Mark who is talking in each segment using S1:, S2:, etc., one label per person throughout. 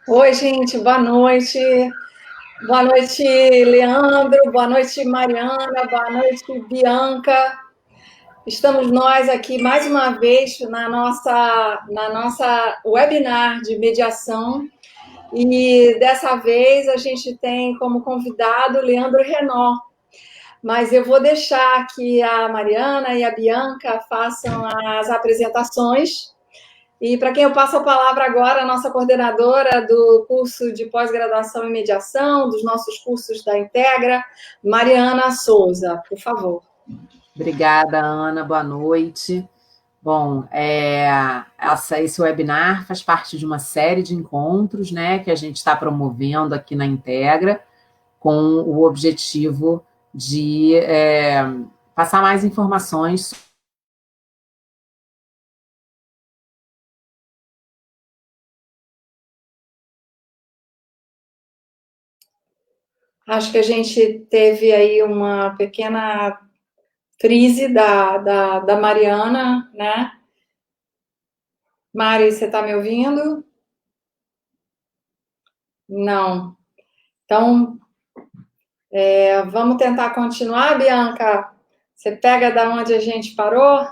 S1: Oi, gente, boa noite. Boa noite, Leandro. Boa noite, Mariana. Boa noite, Bianca. Estamos nós aqui mais uma vez na nossa webinar de mediação. E dessa vez a gente tem como convidado Leandro Renó. Mas eu vou deixar que a Mariana e a Bianca façam as apresentações. E para quem eu passo a palavra agora, a nossa coordenadora do curso de pós-graduação em mediação, dos nossos cursos da Integra, Mariana Souza, por favor.
S2: Obrigada, Ana. Boa noite. Bom, esse webinar faz parte de uma série de encontros, né, que a gente está promovendo aqui na Integra, com o objetivo de passar mais informações.
S1: Acho que a gente teve aí uma pequena crise da Mariana, né? Mari, você está me ouvindo? Não. Então, vamos tentar continuar, Bianca? Você pega da onde a gente parou?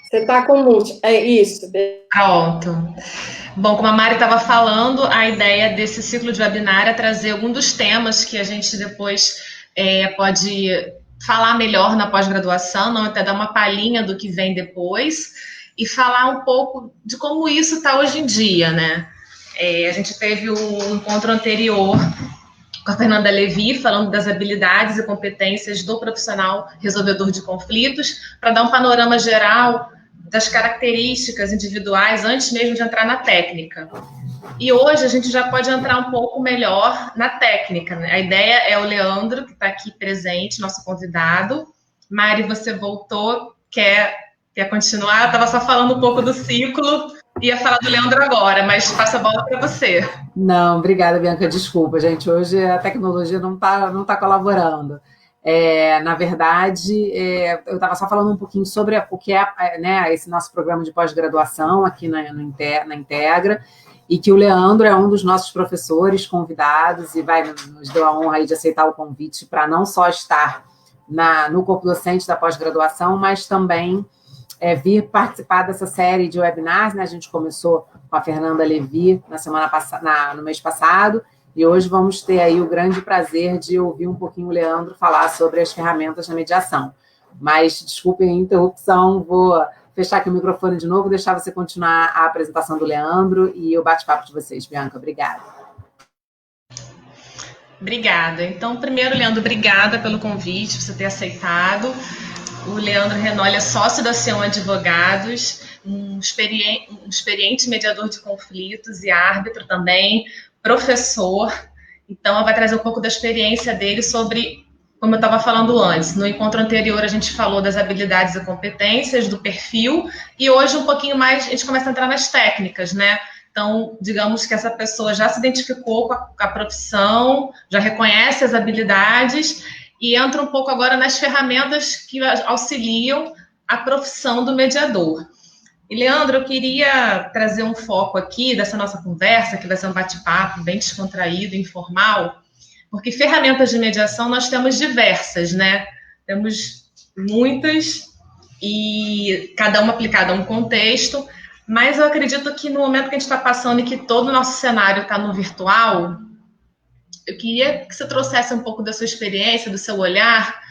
S1: Você está com mute. É isso.
S3: Pronto. Bom, como a Mari estava falando, a ideia desse ciclo de webinar é trazer algum dos temas que a gente depois pode falar melhor na pós-graduação, não até dar uma palhinha do que vem depois, e falar um pouco de como isso está hoje em dia, né? A gente teve um encontro anterior com a Fernanda Levi, falando das habilidades e competências do profissional resolvedor de conflitos, para dar um panorama geral das características individuais antes mesmo de entrar na técnica. E hoje a gente já pode entrar um pouco melhor na técnica, né? A ideia é o Leandro, que está aqui presente, nosso convidado. Mari, você voltou, quer continuar? Eu estava só falando um pouco do ciclo, ia falar do Leandro agora, mas passa a bola para você.
S2: Não, obrigada, Bianca. Desculpa, gente. Hoje a tecnologia não tá colaborando. Na verdade, eu estava só falando um pouquinho sobre o que é, né, esse nosso programa de pós-graduação aqui na Integra, e que o Leandro é um dos nossos professores convidados e nos deu a honra aí de aceitar o convite para não só estar no corpo docente da pós-graduação, mas também vir participar dessa série de webinars, né? A gente começou com a Fernanda Levi no mês passado, e hoje vamos ter aí o grande prazer de ouvir um pouquinho o Leandro falar sobre as ferramentas da mediação. Mas, desculpem a interrupção, vou fechar aqui o microfone de novo, deixar você continuar a apresentação do Leandro e o bate-papo de vocês. Bianca, obrigada.
S3: Obrigada. Então, primeiro, Leandro, obrigada pelo convite, você ter aceitado. O Leandro Renoli é sócio da Seon Advogados, um experiente mediador de conflitos e árbitro também, professor. Então, vai trazer um pouco da experiência dele sobre, como eu estava falando antes, no encontro anterior a gente falou das habilidades e competências, do perfil, e hoje um pouquinho mais a gente começa a entrar nas técnicas, né? Então, digamos que essa pessoa já se identificou com a profissão, já reconhece as habilidades e entra um pouco agora nas ferramentas que auxiliam a profissão do mediador. E, Leandro, eu queria trazer um foco aqui dessa nossa conversa, que vai ser um bate-papo bem descontraído, informal, porque ferramentas de mediação nós temos diversas, né? Temos muitas e cada uma aplicada a um contexto, mas eu acredito que no momento que a gente está passando e que todo o nosso cenário está no virtual, eu queria que você trouxesse um pouco da sua experiência, do seu olhar,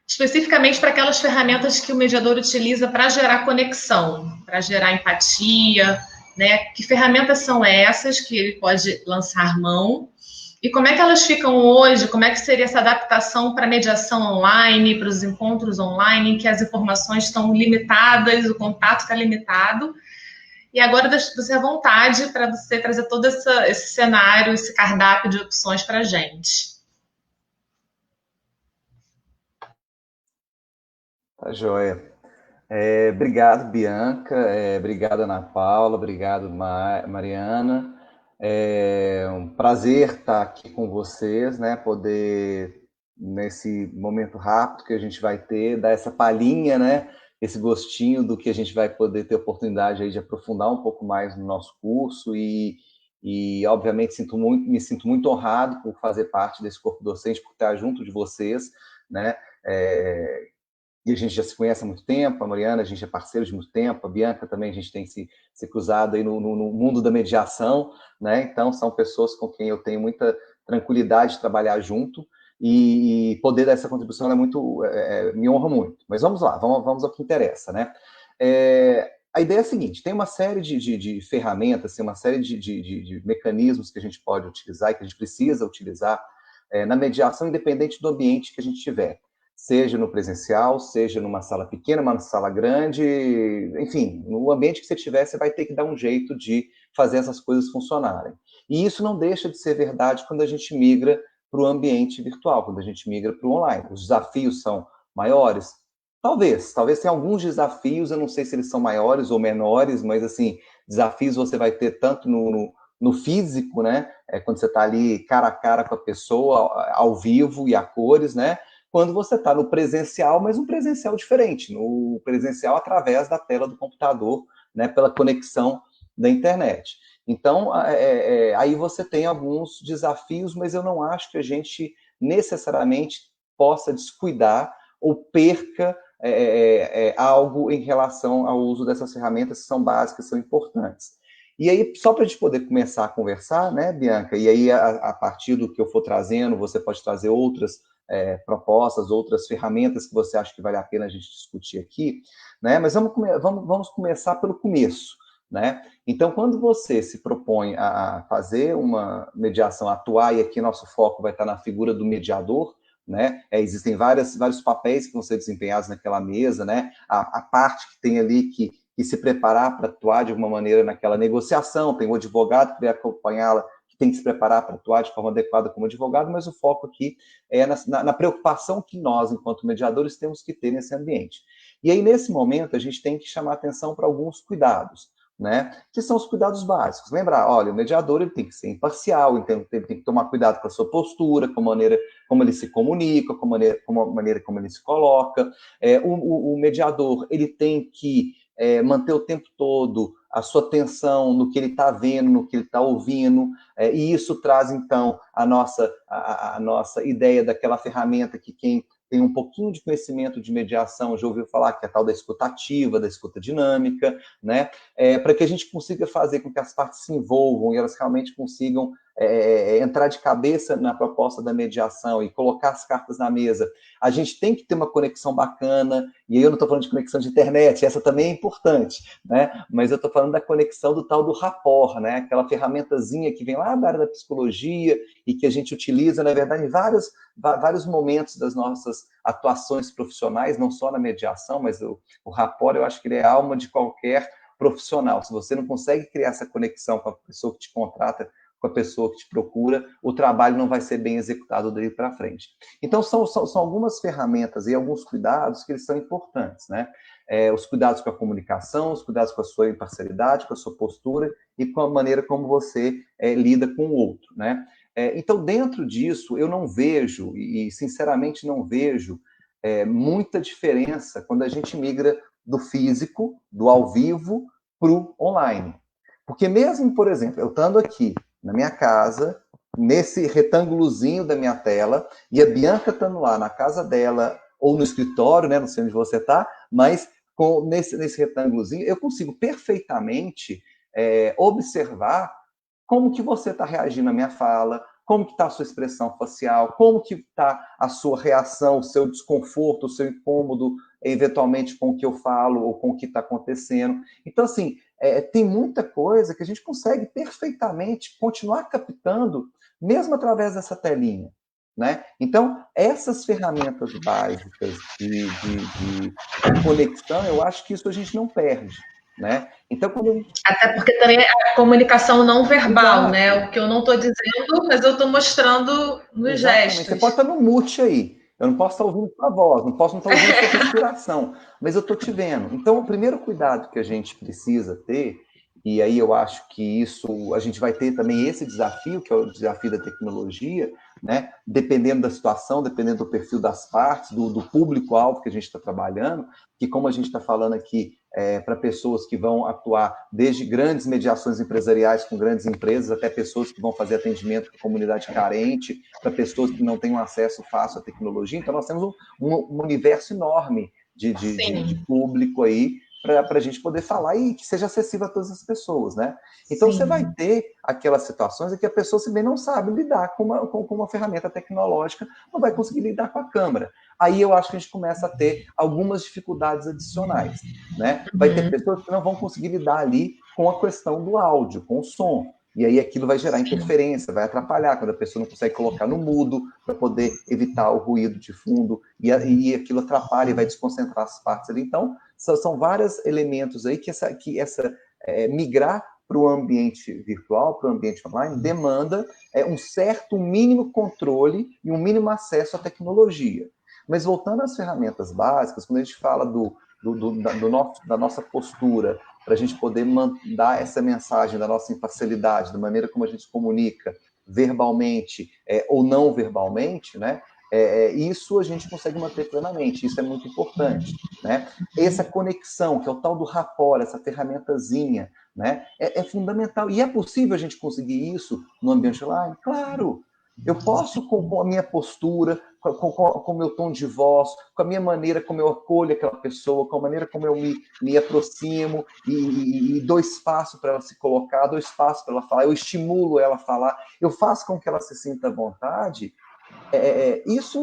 S3: especificamente para aquelas ferramentas que o mediador utiliza para gerar conexão, para gerar empatia, né? Que ferramentas são essas que ele pode lançar mão? E como é que elas ficam hoje? Como é que seria essa adaptação para a mediação online, para os encontros online, em que as informações estão limitadas, o contato está limitado? E agora deixo você à vontade para você trazer todo esse cenário, esse cardápio de opções para a gente.
S4: Tá joia. Obrigado, Bianca. Obrigado, Ana Paula. Obrigado, Mariana. É um prazer estar aqui com vocês, né? Poder, nesse momento rápido que a gente vai ter, dar essa palhinha, né? Esse gostinho do que a gente vai poder ter oportunidade aí de aprofundar um pouco mais no nosso curso e obviamente, me sinto muito honrado por fazer parte desse corpo docente, por estar junto de vocês, né? E a gente já se conhece há muito tempo, a Mariana, a gente é parceiro de muito tempo, a Bianca também, a gente tem se cruzado aí no mundo da mediação, né? Então, são pessoas com quem eu tenho muita tranquilidade de trabalhar junto e poder dar essa contribuição me honra muito. Mas vamos lá, vamos ao que interessa, né? A ideia é a seguinte, tem uma série de ferramentas, tem uma série de mecanismos que a gente pode utilizar e que a gente precisa utilizar na mediação, independente do ambiente que a gente tiver. Seja no presencial, seja numa sala pequena, numa sala grande, enfim, no ambiente que você tiver, você vai ter que dar um jeito de fazer essas coisas funcionarem. E isso não deixa de ser verdade quando a gente migra para o ambiente virtual, quando a gente migra para o online. Os desafios são maiores? Talvez tenha alguns desafios, eu não sei se eles são maiores ou menores, mas, assim, desafios você vai ter tanto no físico, né? Quando você está ali cara a cara com a pessoa, ao vivo e a cores, né? Quando você está no presencial, mas um presencial diferente, no presencial através da tela do computador, né, pela conexão da internet. Então, aí você tem alguns desafios, mas eu não acho que a gente necessariamente possa descuidar ou perca algo em relação ao uso dessas ferramentas que são básicas, são importantes. E aí, só para a gente poder começar a conversar, né, Bianca, e aí a partir do que eu for trazendo, você pode trazer outras propostas, outras ferramentas que você acha que vale a pena a gente discutir aqui, né? Mas vamos começar pelo começo, né? Então, quando você se propõe a fazer uma mediação, atuar, e aqui nosso foco vai estar na figura do mediador, né? Existem vários papéis que vão ser desempenhados naquela mesa, né? A parte que tem ali que se preparar para atuar de alguma maneira naquela negociação, tem o advogado que vai acompanhá-la, tem que se preparar para atuar de forma adequada como advogado, mas o foco aqui é na preocupação que nós, enquanto mediadores, temos que ter nesse ambiente. E aí, nesse momento, a gente tem que chamar atenção para alguns cuidados, né? Que são os cuidados básicos. Lembrar, olha, o mediador ele tem que ser imparcial, então ele tem que tomar cuidado com a sua postura, com a maneira como ele se comunica, com a maneira como ele se coloca. O mediador ele tem que manter o tempo todo a sua atenção no que ele está vendo, no que ele está ouvindo, e isso traz, então, a nossa ideia daquela ferramenta que quem tem um pouquinho de conhecimento de mediação já ouviu falar, que é a tal da escuta ativa, da escuta dinâmica, né? Para que a gente consiga fazer com que as partes se envolvam e elas realmente consigam entrar de cabeça na proposta da mediação e colocar as cartas na mesa. A gente tem que ter uma conexão bacana, e aí eu não estou falando de conexão de internet, essa também é importante, né? Mas eu estou falando da conexão do tal do rapport, né? Aquela ferramentazinha que vem lá da área da psicologia e que a gente utiliza, na verdade, em vários momentos das nossas atuações profissionais, não só na mediação, mas o rapport, eu acho que ele é a alma de qualquer profissional. Se você não consegue criar essa conexão com a pessoa que te contrata, com a pessoa que te procura, o trabalho não vai ser bem executado daí para frente. Então, são algumas ferramentas e alguns cuidados que eles são importantes, né? Os cuidados com a comunicação, os cuidados com a sua imparcialidade, com a sua postura e com a maneira como você lida com o outro, né? Então, dentro disso, eu não vejo, e sinceramente não vejo, muita diferença quando a gente migra do físico, do ao vivo, para o online. Porque mesmo, por exemplo, eu estando aqui na minha casa, nesse retângulozinho da minha tela, e a Bianca estando lá na casa dela, ou no escritório, né, não sei onde você está, mas nesse retângulozinho, eu consigo perfeitamente observar como que você está reagindo à minha fala, como que está a sua expressão facial, como que está a sua reação, o seu desconforto, o seu incômodo, eventualmente com o que eu falo ou com o que está acontecendo. Então, assim, tem muita coisa que a gente consegue perfeitamente continuar captando, mesmo através dessa telinha, né? Então, essas ferramentas básicas de conexão, eu acho que isso a gente não perde, né? Então,
S3: Até porque também a comunicação não verbal,
S4: Exato.
S3: né? O que eu não estou dizendo, mas eu estou mostrando nos
S4: Exatamente.
S3: gestos.
S4: Você pode estar no mute aí. Eu não posso estar ouvindo sua voz, não posso estar ouvindo sua respiração, mas eu estou te vendo. Então, o primeiro cuidado que a gente precisa ter, e aí eu acho que isso, a gente vai ter também esse desafio, que é o desafio da tecnologia, né? Dependendo da situação, dependendo do perfil das partes, do público-alvo que a gente está trabalhando, que como a gente está falando aqui, para pessoas que vão atuar desde grandes mediações empresariais com grandes empresas, até pessoas que vão fazer atendimento para comunidade carente, para pessoas que não têm um acesso fácil à tecnologia. Então, nós temos um universo enorme de público aí para a gente poder falar e que seja acessível a todas as pessoas, né? Então, Sim. Você vai ter aquelas situações em que a pessoa, se bem não sabe lidar com uma ferramenta tecnológica, não vai conseguir lidar com a câmera. Aí eu acho que a gente começa a ter algumas dificuldades adicionais, né? Vai ter pessoas que não vão conseguir lidar ali com a questão do áudio, com o som. E aí aquilo vai gerar interferência, vai atrapalhar, quando a pessoa não consegue colocar no mudo para poder evitar o ruído de fundo, e aquilo atrapalha e vai desconcentrar as partes ali. Então, são vários elementos aí que migrar para o ambiente virtual, para o ambiente online, demanda um mínimo controle e um mínimo acesso à tecnologia. Mas voltando às ferramentas básicas, quando a gente fala da nossa postura, para a gente poder mandar essa mensagem da nossa imparcialidade, da maneira como a gente comunica, verbalmente ou não verbalmente, né? Isso a gente consegue manter plenamente, isso é muito importante, né? Essa conexão, que é o tal do rapport, essa ferramentazinha, né? É fundamental. E é possível a gente conseguir isso no ambiente online? Claro! Eu posso, com a minha postura, com o meu tom de voz, com a minha maneira como eu acolho aquela pessoa, com a maneira como eu me aproximo e dou espaço para ela se colocar, dou espaço para ela falar, eu estimulo ela a falar, eu faço com que ela se sinta à vontade. Isso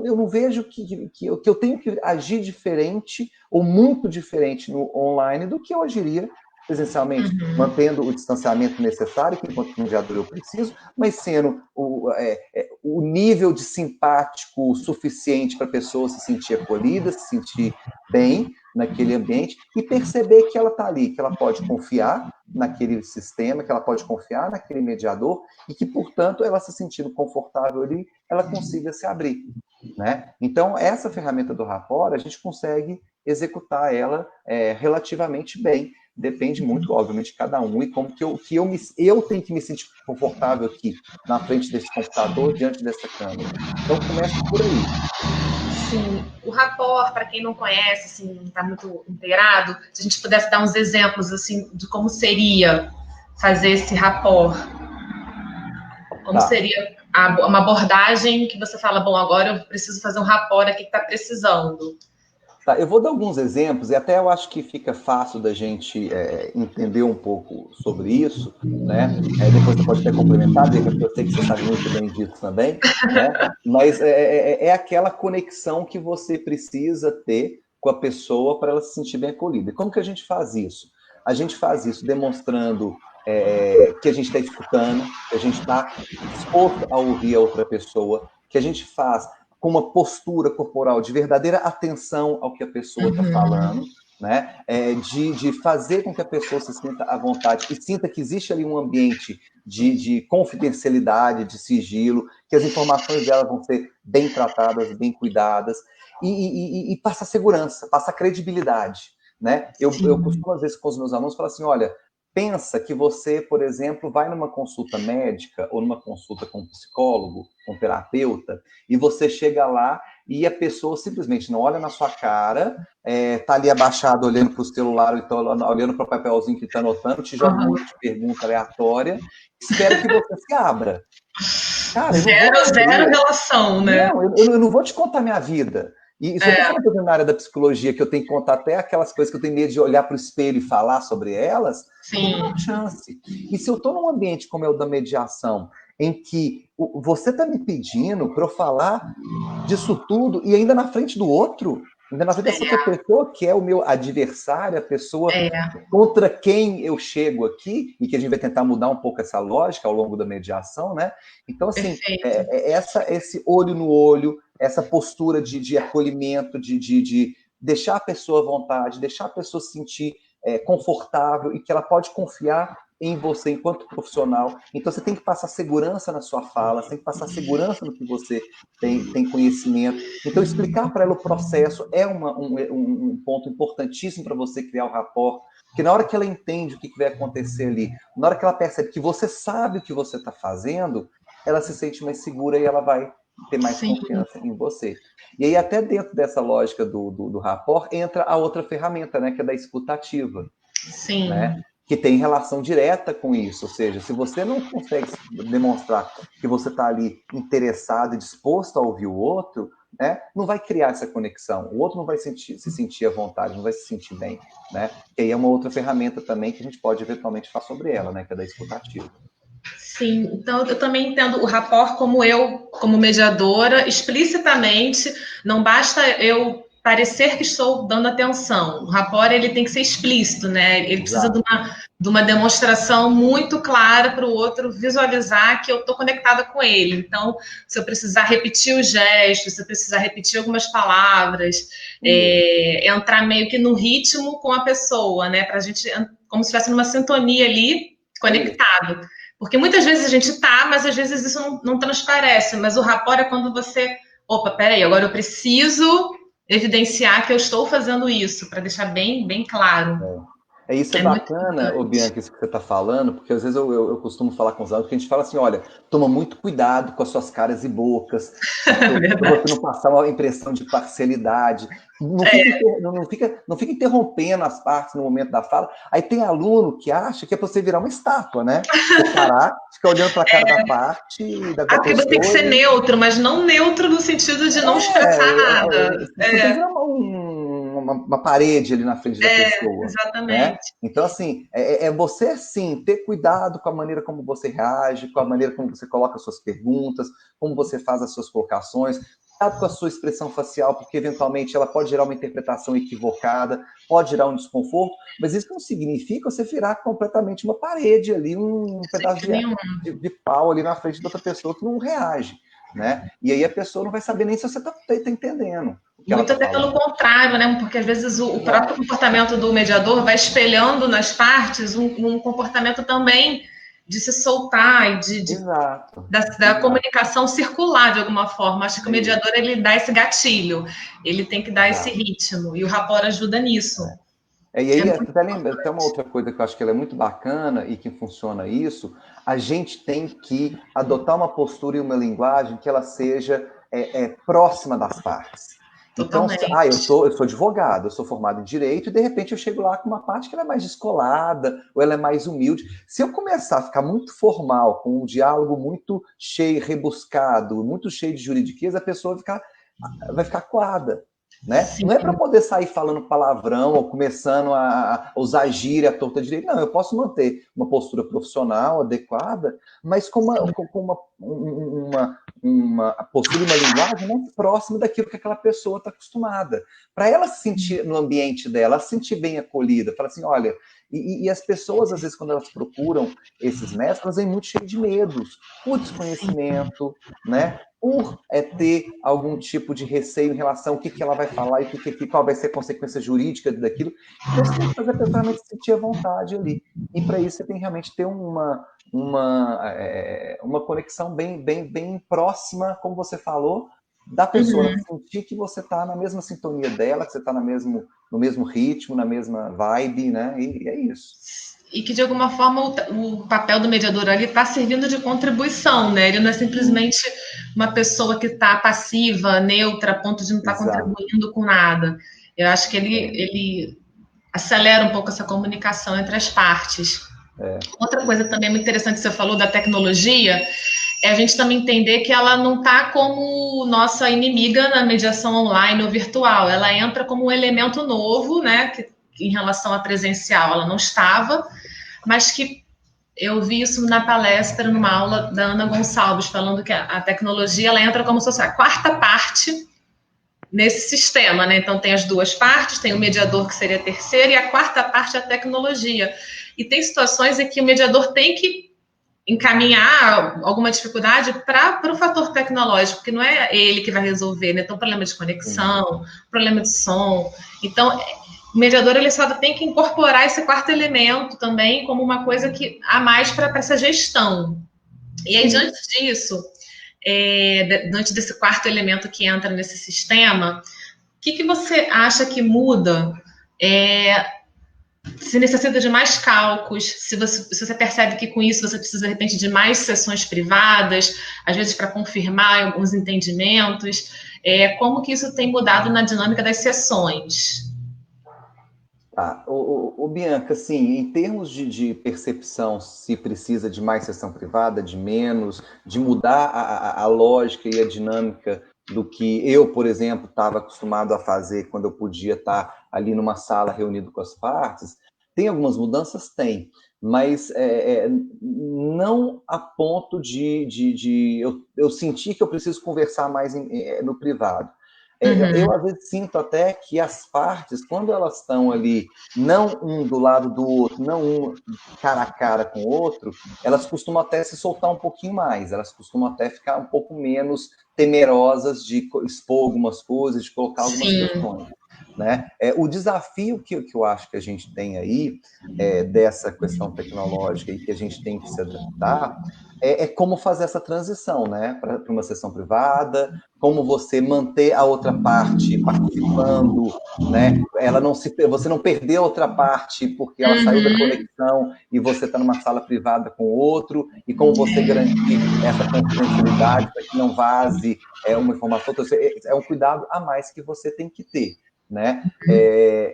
S4: eu não vejo que eu tenho que agir diferente ou muito diferente no online do que eu agiria presencialmente, mantendo o distanciamento necessário, que enquanto mediador eu preciso, mas sendo o nível de simpático suficiente para a pessoa se sentir acolhida, se sentir bem naquele ambiente e perceber que ela está ali, que ela pode confiar naquele sistema, que ela pode confiar naquele mediador e que, portanto, ela se sentindo confortável ali, ela consiga se abrir, né? Então, essa ferramenta do rapport, a gente consegue executar ela relativamente bem. Depende muito, obviamente, de cada um e como que eu tenho que me sentir confortável aqui, na frente desse computador, diante dessa câmera. Então, começa por aí.
S3: Sim, o rapport, para quem não conhece, assim, não está muito inteirado, se a gente pudesse dar uns exemplos, assim, de como seria fazer esse rapport. Como seria uma abordagem que você fala, bom, agora eu preciso fazer um rapport aqui que está precisando.
S4: Tá, eu vou dar alguns exemplos, e até eu acho que fica fácil da gente entender um pouco sobre isso, né? Depois você pode até complementar, porque eu sei que você sabe muito bem disso também, né? Mas é aquela conexão que você precisa ter com a pessoa para ela se sentir bem acolhida. E como que a gente faz isso? A gente faz isso demonstrando que a gente está escutando, que a gente está disposto a ouvir a outra pessoa, que a gente faz com uma postura corporal de verdadeira atenção ao que a pessoa está falando, né? De fazer com que a pessoa se sinta à vontade e sinta que existe ali um ambiente de confidencialidade, de sigilo, que as informações dela vão ser bem tratadas, bem cuidadas, e passa segurança, passa credibilidade, né? Eu costumo, às vezes, com os meus alunos, falar assim, olha, pensa que você, por exemplo, vai numa consulta médica ou numa consulta com um psicólogo, com um terapeuta, e você chega lá e a pessoa simplesmente não olha na sua cara, tá ali abaixado olhando para o celular, ou então olhando para o papelzinho que está anotando, te joga um monte de pergunta aleatória, espera que você se abra. Cara,
S3: zero relação, né?
S4: Não, eu não vou te contar minha vida. E se eu estou falando na área da psicologia, que eu tenho que contar até aquelas coisas que eu tenho medo de olhar para o espelho e falar sobre elas, não dá uma chance. E se eu estou num ambiente como é o da mediação, em que você está me pedindo para eu falar disso tudo e ainda na frente do outro, ainda na frente dessa outra pessoa que é o meu adversário, a pessoa contra quem eu chego aqui, e que a gente vai tentar mudar um pouco essa lógica ao longo da mediação, né? Então, assim, esse olho no olho, essa postura de acolhimento, de deixar a pessoa à vontade, deixar a pessoa se sentir confortável e que ela pode confiar em você enquanto profissional. Então, você tem que passar segurança na sua fala, você tem que passar segurança no que você tem conhecimento. Então, explicar para ela o processo é um ponto importantíssimo para você criar o rapport Porque na hora que ela entende o que vai acontecer ali, na hora que ela percebe que você sabe o que você está fazendo, ela se sente mais segura e ela vai ter mais confiança em você. E aí, até dentro dessa lógica do rapport, entra a outra ferramenta, né, que é da escutativa.
S3: Sim.
S4: Né? Que tem relação direta com isso. Ou seja, se você não consegue demonstrar que você está ali interessado e disposto a ouvir o outro, né, não vai criar essa conexão. O outro não vai se sentir à vontade, não vai se sentir bem. Né? E aí é uma outra ferramenta também que a gente pode eventualmente falar sobre ela, né, que é da escutativa.
S3: Sim, então eu também entendo o rapport como mediadora, explicitamente, não basta eu parecer que estou dando atenção. O rapport, ele tem que ser explícito, né? Ele precisa de uma demonstração muito clara para o outro visualizar que eu estou conectada com ele. Então, se eu precisar repetir os gestos, se eu precisar repetir algumas palavras, entrar meio que no ritmo com a pessoa, né? Para a gente, como se estivesse numa sintonia ali, conectado. Porque muitas vezes a gente tá, mas às vezes isso não transparece. Mas o rapport é quando você... Opa, peraí, agora eu preciso evidenciar que eu estou fazendo isso, para deixar bem, bem claro.
S4: Isso é bacana, Bianca, isso que você está falando, porque às vezes eu costumo falar com os alunos, que a gente fala assim, olha, toma muito cuidado com as suas caras e bocas, para você não passar uma impressão de parcialidade, não fica interrompendo as partes no momento da fala. Aí tem aluno que acha que é para você virar uma estátua, né? Você parar, ficar olhando para a cara da parte, da pessoa.
S3: Porque você tem que ser neutro, mas não neutro no sentido de não expressar nada.
S4: Você vira uma parede ali na frente da pessoa.
S3: Exatamente.
S4: Né? Então, assim, é você, sim, ter cuidado com a maneira como você reage, com a maneira como você coloca as suas perguntas, como você faz as suas colocações, cuidado com a sua expressão facial, porque, eventualmente, ela pode gerar uma interpretação equivocada, pode gerar um desconforto, mas isso não significa você virar completamente uma parede ali, um pedaço de pau ali na frente de outra pessoa que não reage. Né? E aí a pessoa não vai saber nem se você está entendendo.
S3: Muito até pelo contrário, né? Porque às vezes o próprio comportamento do mediador vai espelhando nas partes um comportamento também de se soltar e da comunicação circular de alguma forma. Acho que o mediador, ele dá esse gatilho, ele tem que dar esse ritmo, e o rapport ajuda nisso.
S4: E aí, até uma outra coisa que eu acho que ela é muito bacana e que funciona isso, a gente tem que adotar uma postura e uma linguagem que ela seja próxima das partes.
S3: Totalmente.
S4: Então, eu sou advogado, eu sou formado em Direito, e de repente eu chego lá com uma parte que ela é mais descolada, ou ela é mais humilde. Se eu começar a ficar muito formal, com um diálogo muito cheio, rebuscado, muito cheio de juridiquês, a pessoa vai ficar coada. Né? Não é para poder sair falando palavrão ou começando a usar gíria à torta direita. Não, eu posso manter uma postura profissional adequada, mas com uma postura e uma linguagem mais próxima daquilo que aquela pessoa está acostumada. Para ela se sentir no ambiente dela, se sentir bem acolhida. Fala assim, olha... E as pessoas, às vezes, quando elas procuram esses mestres, elas vêm muito cheias de medos, por desconhecimento, né? Por ter algum tipo de receio em relação ao que ela vai falar e qual vai ser a consequência jurídica daquilo. Então, você tem que fazer a pessoa realmente se sentir à vontade ali. E para isso, você tem que realmente ter uma conexão bem próxima, como você falou, da pessoa, sentir que você está na mesma sintonia dela, que você está no mesmo ritmo, na mesma vibe, né? E é isso.
S3: E que, de alguma forma, o papel do mediador ali está servindo de contribuição, né? Ele não é simplesmente uma pessoa que está passiva, neutra, a ponto de não estar contribuindo com nada. Eu acho que ele acelera um pouco essa comunicação entre as partes. Outra coisa também muito interessante que você falou da tecnologia é a gente também entender que ela não está como nossa inimiga na mediação online ou virtual. Ela entra como um elemento novo, né? Que em relação à presencial ela não estava, mas que eu vi isso na palestra, numa aula da Ana Gonçalves, falando que a tecnologia ela entra como se fosse a quarta parte nesse sistema, né? Então tem as duas partes, tem o mediador que seria a terceira, e a quarta parte é a tecnologia. E tem situações em que o mediador tem que encaminhar alguma dificuldade para o fator tecnológico, que não é ele que vai resolver, né? Então, problema de conexão, problema de som. Então, o mediador ele só tem que incorporar esse quarto elemento também como uma coisa que a mais para essa gestão. E aí, diante disso, diante desse quarto elemento que entra nesse sistema, o que você acha que muda se necessita de mais cálculos, se você percebe que com isso você precisa, de repente, de mais sessões privadas, às vezes para confirmar alguns entendimentos, como que isso tem mudado na dinâmica das sessões?
S4: Tá. Bianca, assim, em termos de percepção, se precisa de mais sessão privada, de menos, de mudar a lógica e a dinâmica do que eu, por exemplo, estava acostumado a fazer quando eu podia estar ali numa sala reunido com as partes, tem algumas mudanças? Tem, mas não a ponto de eu sentir que eu preciso conversar mais no privado. Eu, às vezes, sinto até que as partes, quando elas estão ali, não um do lado do outro, não um cara a cara com o outro, elas costumam até se soltar um pouquinho mais, elas costumam até ficar um pouco menos temerosas de expor algumas coisas, de colocar algumas questões. Né? O desafio que eu acho que a gente tem aí, dessa questão tecnológica e que a gente tem que se adaptar, é como fazer essa transição, né, para uma sessão privada, como você manter a outra parte participando, né? Você não perdeu a outra parte porque ela saiu da conexão e você está numa sala privada com o outro, e como você garantir essa confidencialidade para que não vaze uma informação. É um cuidado a mais que você tem que ter. Né?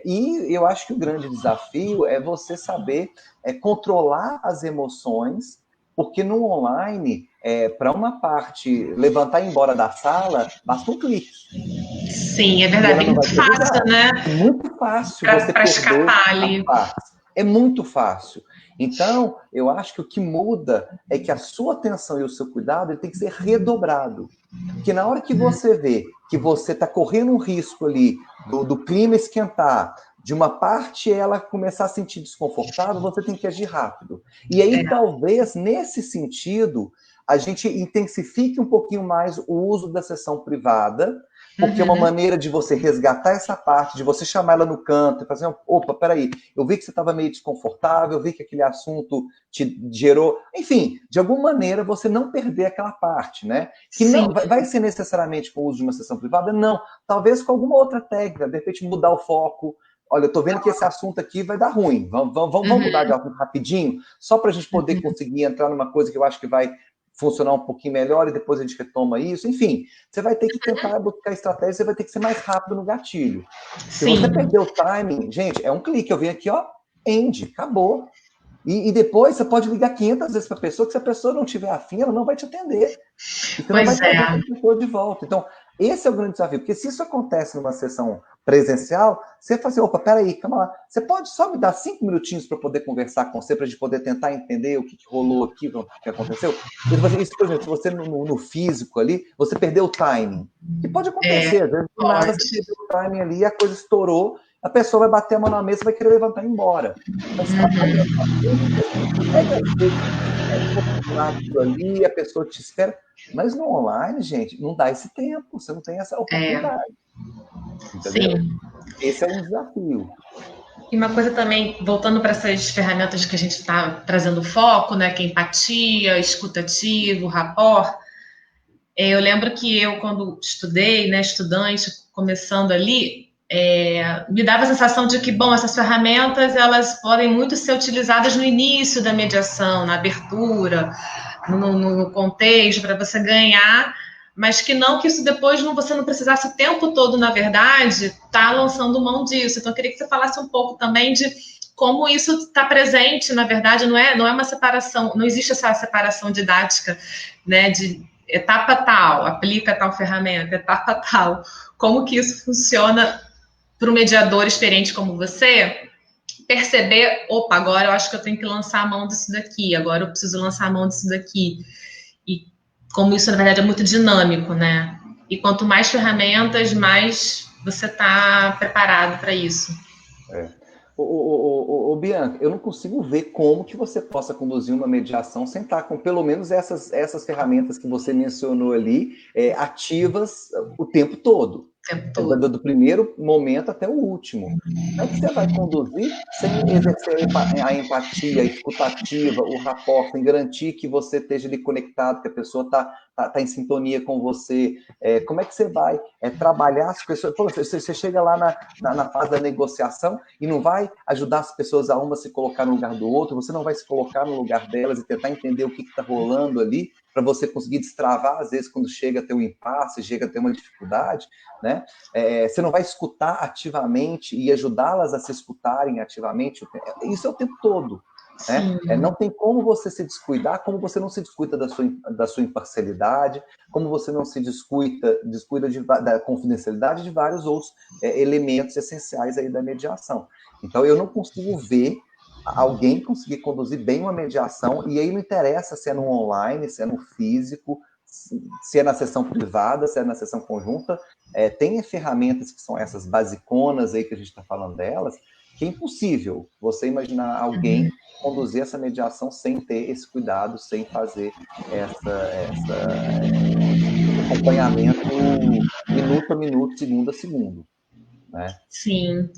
S4: E eu acho que o grande desafio é você saber controlar as emoções, porque no online, para uma parte levantar e ir embora da sala, basta um clique.
S3: Sim, é verdade, é muito fácil, né?
S4: É muito fácil você
S3: para escapar ali.
S4: É muito fácil. Então, eu acho que o que muda é que a sua atenção e o seu cuidado ele tem que ser redobrado. Porque na hora que você vê que você está correndo um risco ali do clima esquentar, de uma parte ela começar a se sentir desconfortável, você tem que agir rápido. E aí, talvez, nesse sentido, a gente intensifique um pouquinho mais o uso da sessão privada, porque é uma maneira de você resgatar essa parte, de você chamar ela no canto e fazer, opa, peraí, eu vi que você estava meio desconfortável, eu vi que aquele assunto te gerou... Enfim, de alguma maneira você não perder aquela parte, né? Que não vai ser necessariamente com o uso de uma sessão privada? Não. Talvez com alguma outra técnica, de repente mudar o foco. Olha, eu tô vendo que esse assunto aqui vai dar ruim. Vamos mudar de assunto rapidinho, só para a gente poder conseguir entrar numa coisa que eu acho que vai funcionar um pouquinho melhor e depois a gente retoma isso. Enfim, você vai ter que tentar buscar estratégia, você vai ter que ser mais rápido no gatilho. Se você perder o timing, gente, é um clique. Eu venho aqui, ó, end, acabou. E depois você pode ligar 500 vezes para a pessoa, que se a pessoa não tiver afim, ela não vai te atender. E você não vai trazer a pessoa de volta. Então, esse é o grande desafio, porque se isso acontece numa sessão presencial, você fala assim, opa, peraí, calma lá, você pode só me dar 5 minutinhos para poder conversar com você, para a gente poder tentar entender o que rolou aqui, o que aconteceu? Isso, por exemplo, se você no físico ali, você perdeu o timing, que pode acontecer, às vezes do nada você perdeu o timing ali, a coisa estourou, a pessoa vai bater a mão na mesa e vai querer levantar e ir embora. Mas ali, a pessoa te espera. Mas no online, gente, não dá esse tempo, você não tem essa oportunidade. Entendeu?
S3: Sim.
S4: Esse é um desafio.
S3: E uma coisa também, voltando para essas ferramentas que a gente está trazendo foco, né, que é empatia, escutativo, rapport, eu lembro que eu, quando estudei, né, estudante, começando ali, me dava a sensação de que, bom, essas ferramentas, elas podem muito ser utilizadas no início da mediação, na abertura, no contexto, para você ganhar, mas que isso depois você não precisasse o tempo todo, na verdade, estar lançando mão disso. Então, eu queria que você falasse um pouco também de como isso está presente, na verdade, não é uma separação, não existe essa separação didática, né, de etapa tal, aplica tal ferramenta, etapa tal. Como que isso funciona para um mediador experiente como você perceber, opa, agora eu acho que eu tenho que lançar a mão disso daqui, agora eu preciso lançar a mão disso daqui. E como isso, na verdade, é muito dinâmico, né? E quanto mais ferramentas, mais você está preparado para isso.
S4: Bianca, eu não consigo ver como que você possa conduzir uma mediação sem estar com pelo menos essas ferramentas que você mencionou ali ativas o tempo todo. Do primeiro momento até o último. Como é que você vai conduzir sem exercer a empatia, a escutativa, o rapport, sem garantir que você esteja ali conectado, que a pessoa está em sintonia com você? Como é que você vai trabalhar as pessoas? Pô, você chega lá na fase da negociação e não vai ajudar as pessoas a uma se colocar no lugar do outro, você não vai se colocar no lugar delas e tentar entender o que está rolando ali, para você conseguir destravar, às vezes, quando chega a ter um impasse, chega a ter uma dificuldade, né? Você não vai escutar ativamente e ajudá-las a se escutarem ativamente. Isso é o tempo todo. Né? Não tem como você se descuidar, como você não se descuida da sua imparcialidade, como você não se descuida da confidencialidade de vários outros elementos essenciais aí da mediação. Então, eu não consigo ver alguém conseguir conduzir bem uma mediação, e aí não interessa se é no online, se é no físico, se é na sessão privada, se é na sessão conjunta. Tem ferramentas que são essas basiconas aí que a gente está falando delas, que é impossível você imaginar alguém conduzir essa mediação sem ter esse cuidado, sem fazer esse acompanhamento minuto a minuto, segundo a segundo. Né?
S3: Sim.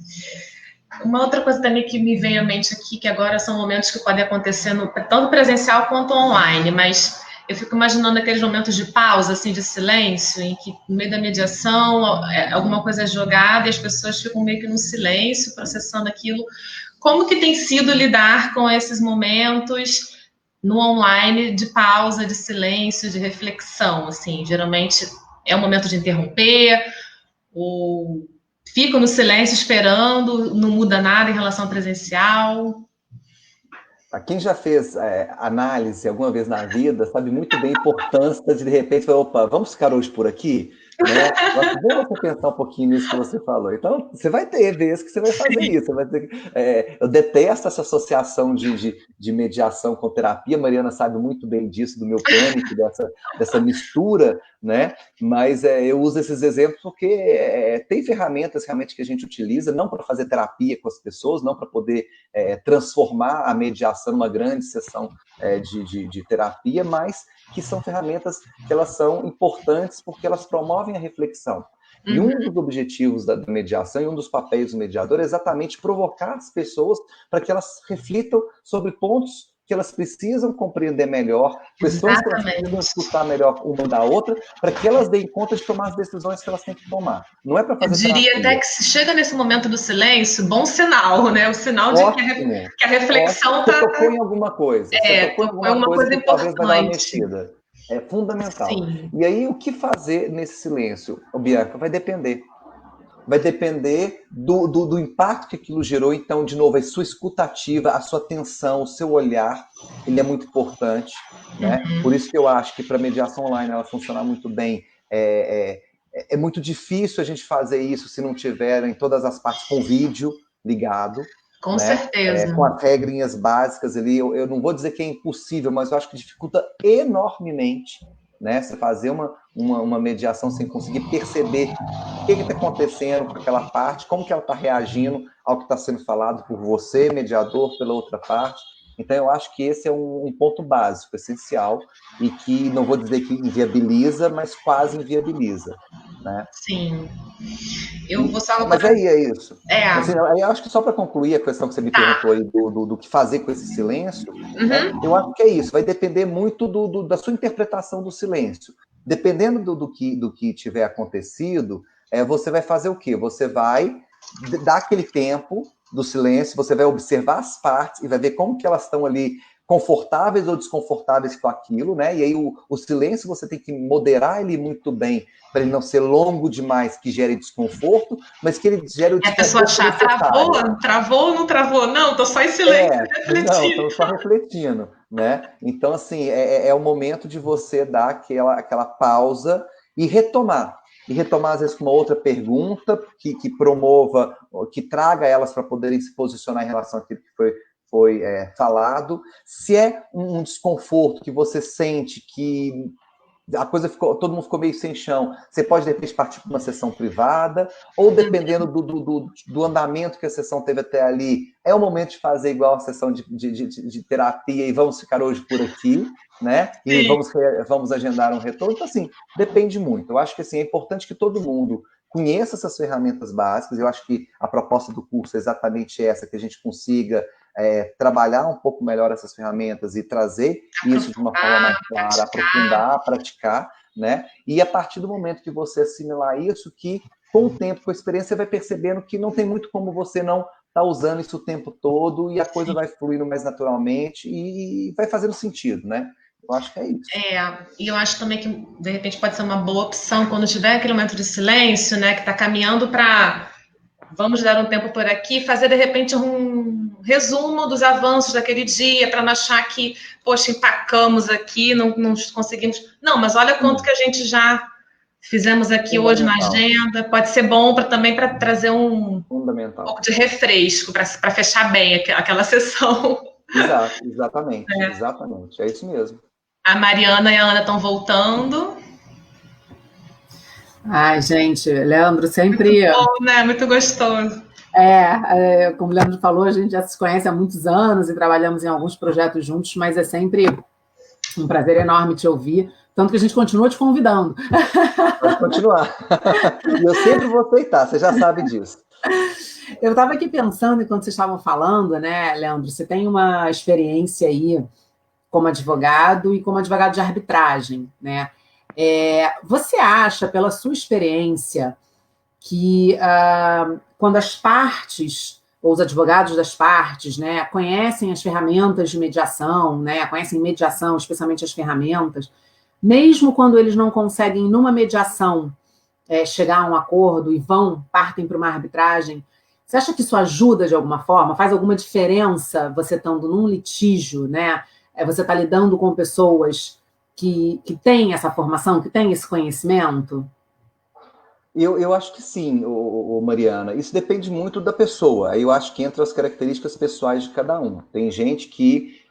S3: Uma outra coisa também que me vem à mente aqui, que agora são momentos que podem acontecer tanto presencial quanto online, mas eu fico imaginando aqueles momentos de pausa, assim, de silêncio, em que no meio da mediação alguma coisa é jogada e as pessoas ficam meio que no silêncio, processando aquilo. Como que tem sido lidar com esses momentos no online de pausa, de silêncio, de reflexão? Assim, geralmente é um momento de interromper, ou fico no silêncio esperando, não muda nada em relação ao presencial.
S4: Quem já fez análise alguma vez na vida sabe muito bem a importância de repente, falar, opa, vamos ficar hoje por aqui? Né? Bom você pensar um pouquinho nisso que você falou. Então, você vai ter vezes que você vai fazer isso. Você vai ter, eu detesto essa associação de mediação com terapia. A Mariana sabe muito bem disso, do meu pânico, dessa mistura, né? Mas eu uso esses exemplos porque tem ferramentas realmente que a gente utiliza, não para fazer terapia com as pessoas, não para poder transformar a mediação numa grande sessão de terapia, mas que são ferramentas que elas são importantes porque elas promovem a reflexão. E um dos objetivos da mediação e um dos papéis do mediador é exatamente provocar as pessoas para que elas reflitam sobre pontos que elas precisam compreender melhor, questões que elas precisam escutar melhor uma da outra, para que elas deem conta de tomar as decisões que elas têm que tomar. Não é para fazer terapia.
S3: Eu diria até que se chega nesse momento do silêncio, bom sinal, né? O sinal de que a reflexão está...
S4: Você tocou em alguma coisa. Você tocou em alguma coisa que talvez vai dar uma mexida. É fundamental. Sim. E aí, o que fazer nesse silêncio, Bianca? Vai depender. Vai depender do impacto que aquilo gerou. Então, de novo, a sua escutativa, a sua atenção, o seu olhar, ele é muito importante. Né? Por isso que eu acho que para a mediação online ela funcionar muito bem, é muito difícil a gente fazer isso se não tiver em todas as partes com vídeo ligado.
S3: Com certeza.
S4: Com as regrinhas básicas ali. Eu não vou dizer que é impossível, mas eu acho que dificulta enormemente, né? Você fazer uma mediação sem conseguir perceber o que está acontecendo com aquela parte, como que ela está reagindo ao que está sendo falado por você, mediador, pela outra parte. Então, eu acho que esse é um ponto básico, essencial, e que não vou dizer que inviabiliza, mas quase inviabiliza. Né?
S3: Sim. Eu vou só...
S4: Mas aí é isso. Assim, eu acho que só para concluir a questão que você me perguntou aí do que fazer com esse silêncio, né? Eu acho que é isso. Vai depender muito da sua interpretação do silêncio. Dependendo do que tiver acontecido, você vai fazer o quê? Você vai dar aquele tempo do silêncio, você vai observar as partes e vai ver como que elas estão ali confortáveis ou desconfortáveis com aquilo, né? E aí o silêncio você tem que moderar ele muito bem para ele não ser longo demais, que gere desconforto, mas que ele gere o desconforto.
S3: A pessoa achar, travou ou não travou? Não, tô só em silêncio, refletindo.
S4: Não, tô só refletindo, né? Então, assim, é o momento de você dar aquela pausa e retomar. E retomar, às vezes, com uma outra pergunta que promova, que traga elas para poderem se posicionar em relação àquilo que foi falado. Se é um desconforto que você sente que a coisa todo mundo ficou meio sem chão, você pode, de repente, partir para uma sessão privada, ou dependendo do andamento que a sessão teve até ali, é o momento de fazer igual a sessão de terapia e vamos ficar hoje por aqui, né? E vamos agendar um retorno. Então, assim, depende muito. Eu acho que assim, é importante que todo mundo conheça essas ferramentas básicas. Eu acho que a proposta do curso é exatamente essa, que a gente consiga trabalhar um pouco melhor essas ferramentas e trazer isso de uma forma mais clara, aprofundar, praticar, né? E a partir do momento que você assimilar isso, que com o tempo, com a experiência, você vai percebendo que não tem muito como você não estar usando isso o tempo todo e a coisa vai fluindo mais naturalmente e vai fazendo sentido, né? Eu acho que é isso.
S3: E eu acho também que, de repente, pode ser uma boa opção quando tiver aquele momento de silêncio, né, que está caminhando para vamos dar um tempo por aqui, fazer, de repente, um resumo dos avanços daquele dia, para não achar que, poxa, empacamos aqui, não conseguimos... Não, mas olha quanto que a gente já fizemos aqui hoje na agenda. Pode ser bom também para trazer um pouco de refresco, para fechar bem aquela sessão.
S4: Exatamente. É isso mesmo.
S3: A Mariana e a Ana estão voltando.
S2: Ai, gente, Leandro sempre...
S3: Muito bom, né? Muito gostoso.
S2: Como o Leandro falou, a gente já se conhece há muitos anos e trabalhamos em alguns projetos juntos, mas é sempre um prazer enorme te ouvir, tanto que a gente continua te convidando.
S4: Pode continuar. E eu sempre vou aceitar, você já sabe disso.
S2: Eu estava aqui pensando, enquanto vocês estavam falando, né, Leandro, você tem uma experiência aí como advogado e como advogado de arbitragem, né? Você acha, pela sua experiência, que quando as partes, ou os advogados das partes, né, conhecem as ferramentas de mediação, né, conhecem mediação, especialmente as ferramentas, mesmo quando eles não conseguem, numa mediação, chegar a um acordo e partem para uma arbitragem, você acha que isso ajuda de alguma forma? Faz alguma diferença você estando num litígio, né? Você está lidando com pessoas que têm essa formação, que têm esse conhecimento?
S4: Eu acho que sim, Mariana. Isso depende muito da pessoa. Aí eu acho que entra as características pessoais de cada um. Tem gente que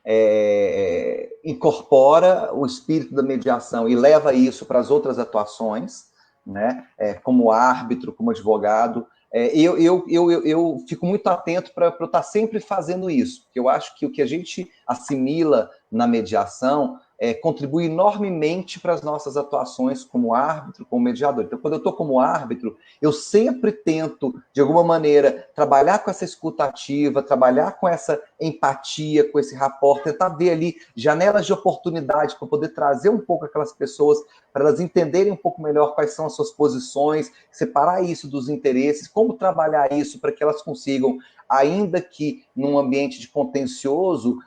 S4: incorpora o espírito da mediação e leva isso para as outras atuações, né? Como árbitro, como advogado. Eu fico muito atento para eu estar sempre fazendo isso, porque eu acho que o que a gente assimila na mediação contribui enormemente para as nossas atuações como árbitro, como mediador. Então, quando eu estou como árbitro, eu sempre tento, de alguma maneira, trabalhar com essa escuta ativa, trabalhar com essa empatia, com esse rapport, tentar ver ali janelas de oportunidade para poder trazer um pouco aquelas pessoas, para elas entenderem um pouco melhor quais são as suas posições, separar isso dos interesses, como trabalhar isso para que elas consigam, ainda que num ambiente de contencioso,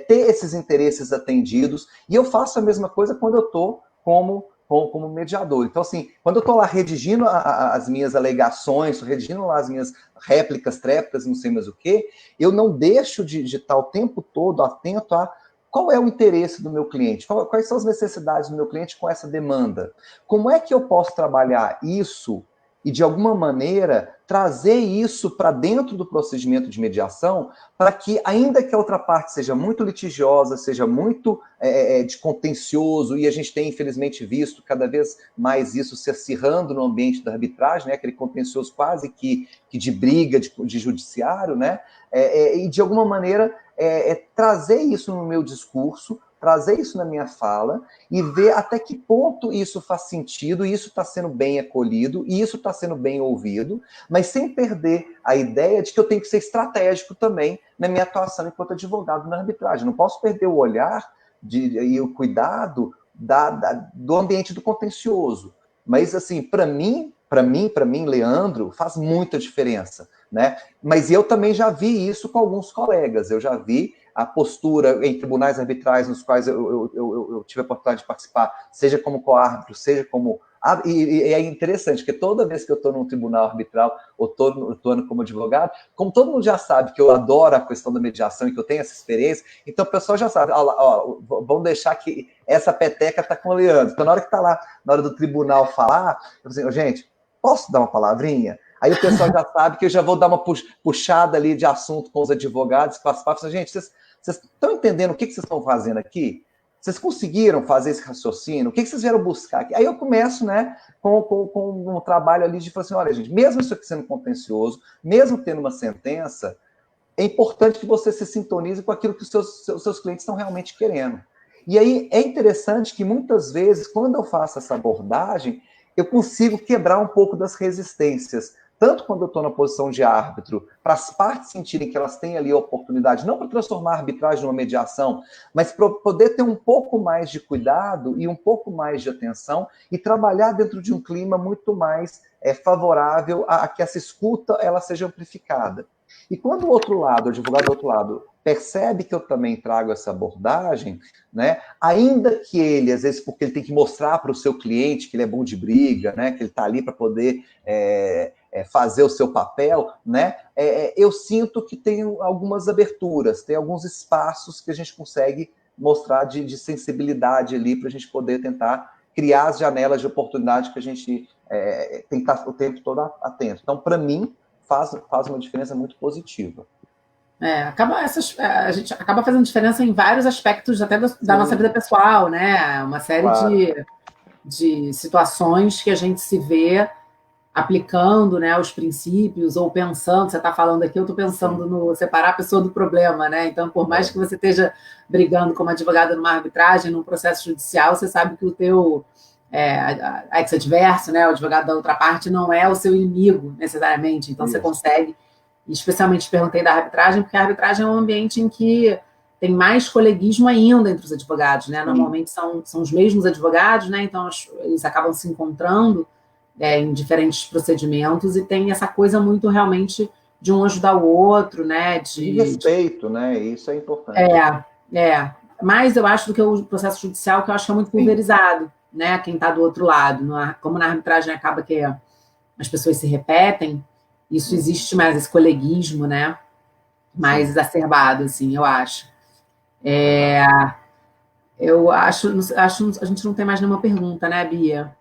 S4: ter esses interesses atendidos. E eu faço a mesma coisa quando eu estou como mediador. Então, assim, quando eu estou lá redigindo as minhas alegações, redigindo lá as minhas réplicas, tréplicas, não sei mais o quê, eu não deixo de estar o tempo todo atento a qual é o interesse do meu cliente, quais são as necessidades do meu cliente com essa demanda. Como é que eu posso trabalhar isso e, de alguma maneira, trazer isso para dentro do procedimento de mediação, para que, ainda que a outra parte seja muito litigiosa, seja muito de contencioso, e a gente tem, infelizmente, visto cada vez mais isso se acirrando no ambiente da arbitragem, né, aquele contencioso quase que de briga, de judiciário, né, e, de alguma maneira, trazer isso no meu discurso, trazer isso na minha fala e ver até que ponto isso faz sentido, isso está sendo bem acolhido, e isso está sendo bem ouvido, mas sem perder a ideia de que eu tenho que ser estratégico também na minha atuação enquanto advogado na arbitragem. Não posso perder o olhar e o cuidado do ambiente do contencioso. Mas, assim, para mim, Leandro, faz muita diferença, né? Mas eu também já vi isso com alguns colegas. Eu já vi a postura em tribunais arbitrais nos quais eu tive a oportunidade de participar, seja como coárbitro, seja como... E é interessante, porque toda vez que eu estou num tribunal arbitral, ou estou como advogado, como todo mundo já sabe que eu adoro a questão da mediação e que eu tenho essa experiência, então o pessoal já sabe, vamos deixar que essa peteca está com o Leandro. Então, na hora que está lá, na hora do tribunal falar, eu falo assim, gente, posso dar uma palavrinha? Aí o pessoal já sabe que eu já vou dar uma puxada ali de assunto com os advogados, com as partes. Gente, vocês estão entendendo o que vocês estão fazendo aqui? Vocês conseguiram fazer esse raciocínio? O que vocês vieram buscar aqui? Aí eu começo, né, com um trabalho ali de falar assim, olha, gente, mesmo isso aqui sendo contencioso, mesmo tendo uma sentença, é importante que você se sintonize com aquilo que os seus clientes estão realmente querendo. E aí é interessante que muitas vezes, quando eu faço essa abordagem, eu consigo quebrar um pouco das resistências, tanto quando eu estou na posição de árbitro, para as partes sentirem que elas têm ali a oportunidade, não para transformar a arbitragem numa mediação, mas para poder ter um pouco mais de cuidado e um pouco mais de atenção e trabalhar dentro de um clima muito mais favorável a que essa escuta ela seja amplificada. E quando o outro lado, o advogado do outro lado, percebe que eu também trago essa abordagem, né? Ainda que ele, às vezes, porque ele tem que mostrar para o seu cliente que ele é bom de briga, né? Que ele está ali para poder fazer o seu papel, né? Eu sinto que tem algumas aberturas, tem alguns espaços que a gente consegue mostrar de sensibilidade ali para a gente poder tentar criar as janelas de oportunidade que a gente tem que estar o tempo todo atento. Então, para mim, faz uma diferença muito positiva.
S2: A gente acaba fazendo diferença em vários aspectos até da nossa vida pessoal, né? Uma série de situações que a gente se vê aplicando, né, os princípios ou pensando, você está falando aqui, eu estou pensando no separar a pessoa do problema, né? Então, por mais que você esteja brigando como advogado numa arbitragem, num processo judicial, você sabe que o teu ex-adverso, né, o advogado da outra parte, não é o seu inimigo, necessariamente. Então, você consegue, especialmente perguntei da arbitragem, porque a arbitragem é um ambiente em que tem mais coleguismo ainda entre os advogados, né? Normalmente são os mesmos advogados, né? Então, eles acabam se encontrando em diferentes procedimentos e tem essa coisa muito realmente de um ajudar o outro, né?
S4: De respeito, né? Isso é importante.
S2: Mais eu acho do que o processo judicial, que eu acho que é muito pulverizado, né? Quem está do outro lado. Como na arbitragem acaba que as pessoas se repetem, isso existe mais, esse coleguismo, né? Mais exacerbado, assim, eu acho. Eu acho, a gente não tem mais nenhuma pergunta, né, Bia?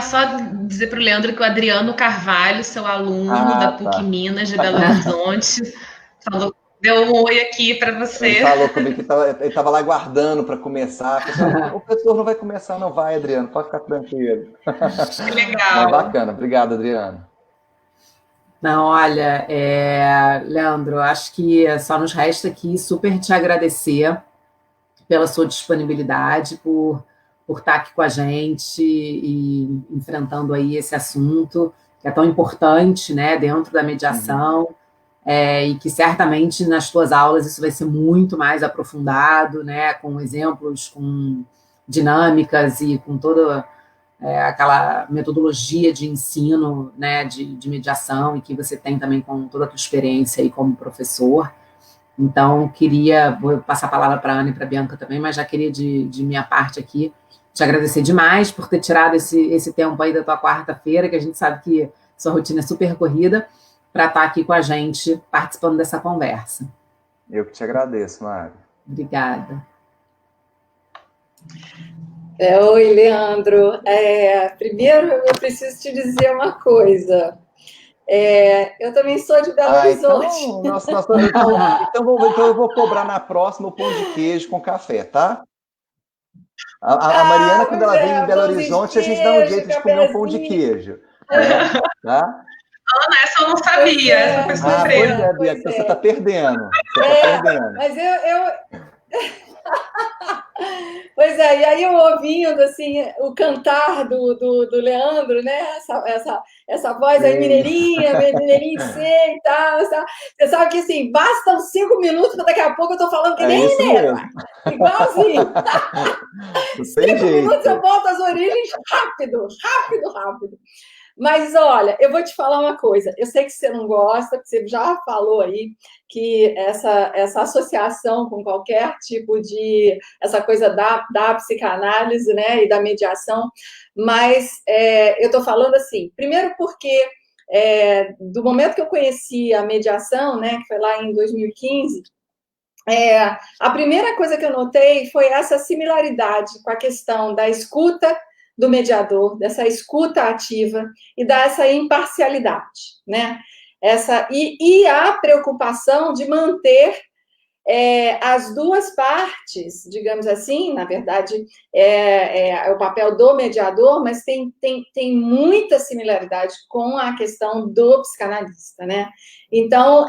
S3: Só dizer para o Leandro que o Adriano Carvalho, seu aluno da PUC Minas de Belo Horizonte, deu um oi aqui para você.
S4: Ele falou comigo que ele estava lá guardando para começar. O professor não vai começar, não vai, Adriano, pode ficar tranquilo.
S3: Que legal.
S4: Bacana, obrigado, Adriano.
S2: Não, olha, Leandro, acho que só nos resta aqui super te agradecer pela sua disponibilidade, por estar aqui com a gente e enfrentando aí esse assunto que é tão importante, né, dentro da mediação, e que certamente nas tuas aulas isso vai ser muito mais aprofundado, né, com exemplos, com dinâmicas e com toda aquela metodologia de ensino, né, de mediação, e que você tem também com toda a tua experiência aí como professor. Então, vou passar a palavra para a Ana e para a Bianca também, mas já queria, de minha parte aqui, te agradecer demais por ter tirado esse tempo aí da tua quarta-feira, que a gente sabe que sua rotina é super corrida, para estar aqui com a gente, participando dessa conversa.
S4: Eu que te agradeço, Mari.
S2: Obrigada.
S1: Oi, Leandro. Primeiro, eu preciso te dizer uma coisa. Eu também sou de Belo Horizonte.
S4: Então eu vou cobrar na próxima o pão de queijo com café, tá? A Mariana, quando ela vem em Belo Horizonte, a gente dá um jeito de comer um pão de queijo. Né? Tá?
S3: Ana, essa eu não sabia. Essa foi surpresa.
S4: Bia, você está perdendo.
S1: Mas Pois é, e aí eu ouvindo assim, o cantar do Leandro, né? Essa voz aí mineirinha sei e tal. Você sabe que assim, bastam 5 minutos para daqui a pouco eu tô falando que nem mineiro. Igualzinho. 5 minutos eu volto às origens rápido. Mas, olha, eu vou te falar uma coisa. Eu sei que você não gosta, porque você já falou aí que essa associação com qualquer tipo de... essa coisa da psicanálise, né, e da mediação, mas eu estou falando assim, primeiro porque do momento que eu conheci a mediação, né, que foi lá em 2015, a primeira coisa que eu notei foi essa similaridade com a questão da escuta do mediador, dessa escuta ativa e dessa imparcialidade, né? E a preocupação de manter as duas partes, digamos assim, na verdade, é o papel do mediador, mas tem muita similaridade com a questão do psicanalista, né? Então,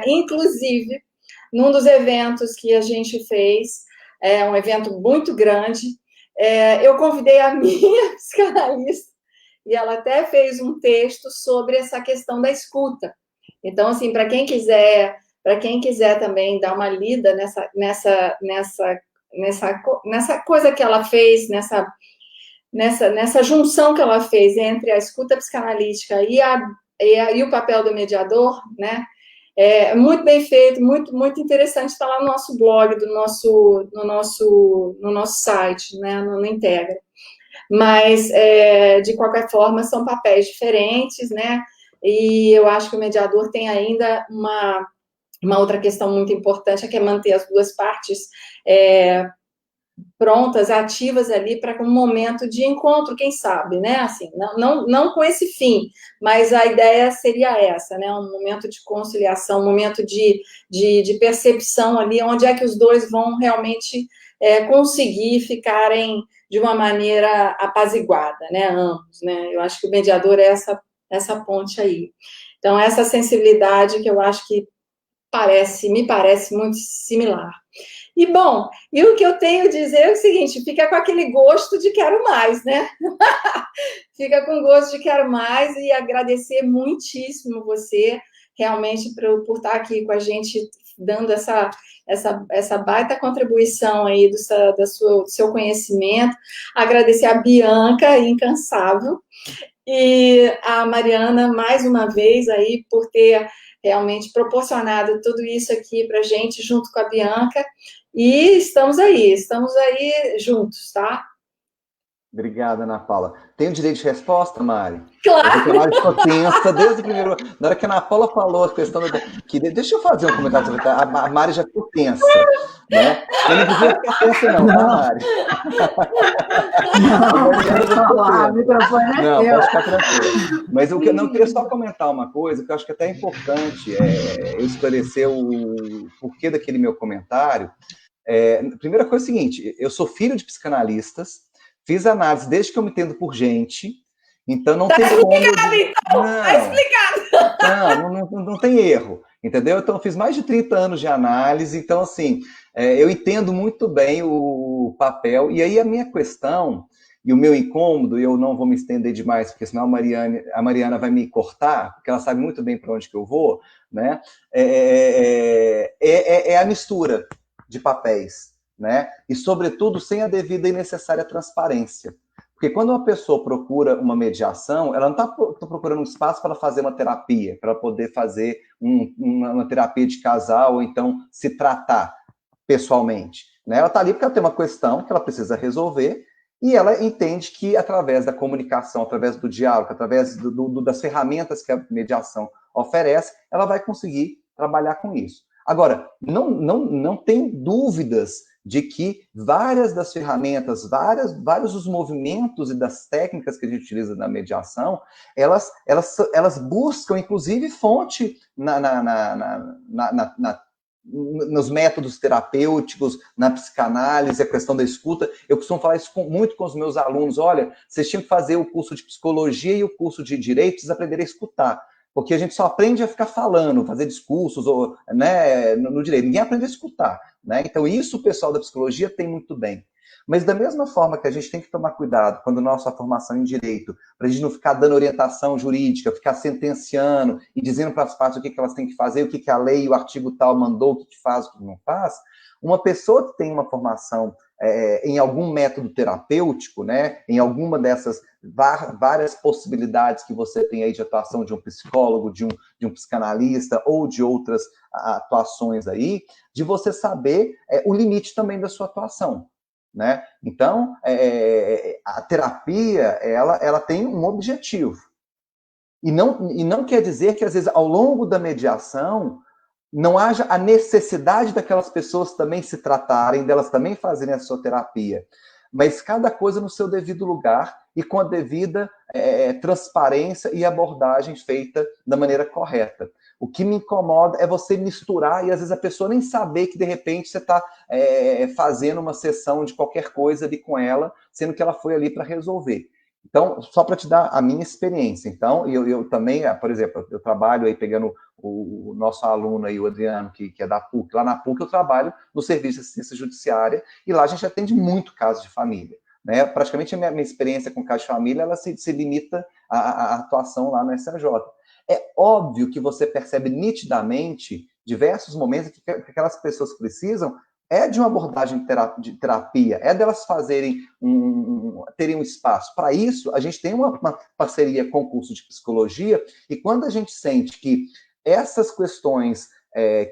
S1: inclusive, num dos eventos que a gente fez, um evento muito grande, eu convidei a minha psicanalista, e ela até fez um texto sobre essa questão da escuta. Então, assim, para quem quiser também dar uma lida nessa coisa que ela fez, nessa junção que ela fez entre a escuta psicanalítica e o papel do mediador, né? É muito bem feito, muito, muito interessante, está lá no nosso blog, no nosso site, né? No Integra. Mas, de qualquer forma, são papéis diferentes, né? E eu acho que o mediador tem ainda uma outra questão muito importante, que é manter as duas partes prontas, ativas ali para um momento de encontro, quem sabe, né? Assim, não com esse fim, mas a ideia seria essa, né? Um momento de conciliação, um momento de percepção ali, onde é que os dois vão realmente conseguir ficarem de uma maneira apaziguada, né? Ambos, né? Eu acho que o mediador é essa ponte aí. Então, essa sensibilidade que eu acho que me parece muito similar. E, bom, e o que eu tenho a dizer é o seguinte, fica com aquele gosto de quero mais, né? Fica com gosto de quero mais e agradecer muitíssimo você, realmente, por estar aqui com a gente, dando essa baita contribuição aí do seu conhecimento. Agradecer a Bianca, incansável, e a Mariana, mais uma vez, aí, por ter realmente proporcionado tudo isso aqui para a gente, junto com a Bianca, e estamos aí juntos, tá?
S4: Obrigada, Ana Paula. Tem o direito de resposta, Mari?
S1: Claro!
S4: A Mari ficou tensa desde o primeiro... Na hora que a Ana Paula falou a questão da... Deixa eu fazer um comentário sobre isso. A Mari já ficou tensa, né? Eu não podia ficar tensa não, tá, Mari?
S2: Não, o microfone é
S4: não,
S2: teu.
S4: pode ficar tranquilo. Mas eu queria só comentar uma coisa que eu acho que até é importante eu esclarecer o porquê daquele meu comentário. A primeira coisa é a seguinte, eu sou filho de psicanalistas, fiz análise desde que eu me entendo por gente, então não tem como...
S1: Então, tá explicado!
S4: Não tem erro, entendeu? Então eu fiz mais de 30 anos de análise, então assim, eu entendo muito bem o papel, e aí a minha questão e o meu incômodo, e eu não vou me estender demais, porque senão a Mariana vai me cortar, porque ela sabe muito bem para onde que eu vou, né? É a mistura de papéis, né? E, sobretudo, sem a devida e necessária transparência. Porque quando uma pessoa procura uma mediação, ela não está procurando um espaço para fazer uma terapia, para poder fazer uma terapia de casal, ou então se tratar pessoalmente, né? Ela está ali porque ela tem uma questão que ela precisa resolver, e ela entende que, através da comunicação, através do diálogo, através das ferramentas que a mediação oferece, ela vai conseguir trabalhar com isso. Agora, não tem dúvidas de que várias das ferramentas, vários dos movimentos e das técnicas que a gente utiliza na mediação, elas buscam, inclusive, fonte nos métodos terapêuticos, na psicanálise, a questão da escuta. Eu costumo falar isso muito com os meus alunos. Olha, vocês tinham que fazer o curso de psicologia e o curso de direito, vocês aprenderem a escutar. Porque a gente só aprende a ficar falando, fazer discursos, né, no direito. Ninguém aprende a escutar, né? Então, isso o pessoal da psicologia tem muito bem. Mas da mesma forma que a gente tem que tomar cuidado quando nossa formação em direito, para a gente não ficar dando orientação jurídica, ficar sentenciando e dizendo para as partes o que elas têm que fazer, o que a lei, o artigo tal mandou, o que faz, o que não faz, uma pessoa que tem uma formação em algum método terapêutico, né, em alguma dessas várias possibilidades que você tem aí de atuação de um psicólogo, de um psicanalista ou de outras atuações aí, de você saber o limite também da sua atuação, né? Então, a terapia, ela tem um objetivo. E não quer dizer que, às vezes, ao longo da mediação, não haja a necessidade daquelas pessoas também se tratarem, delas também fazerem a sua terapia. Mas cada coisa no seu devido lugar e com a devida transparência e abordagem feita da maneira correta. O que me incomoda é você misturar e às vezes a pessoa nem saber que de repente você está fazendo uma sessão de qualquer coisa ali com ela, sendo que ela foi ali para resolver. Então, só para te dar a minha experiência. Então, eu também, por exemplo, eu trabalho aí pegando o nosso aluno aí, o Adriano, que é da PUC. Lá na PUC eu trabalho no Serviço de Assistência Judiciária e lá a gente atende muito caso de família, né? Praticamente a minha experiência com Caixa Família, ela se limita à atuação lá no SAJ. É óbvio que você percebe nitidamente diversos momentos que aquelas pessoas precisam de uma abordagem de terapia, delas fazerem terem um espaço. Para isso, a gente tem uma parceria com o curso de psicologia, e quando a gente sente que essas questões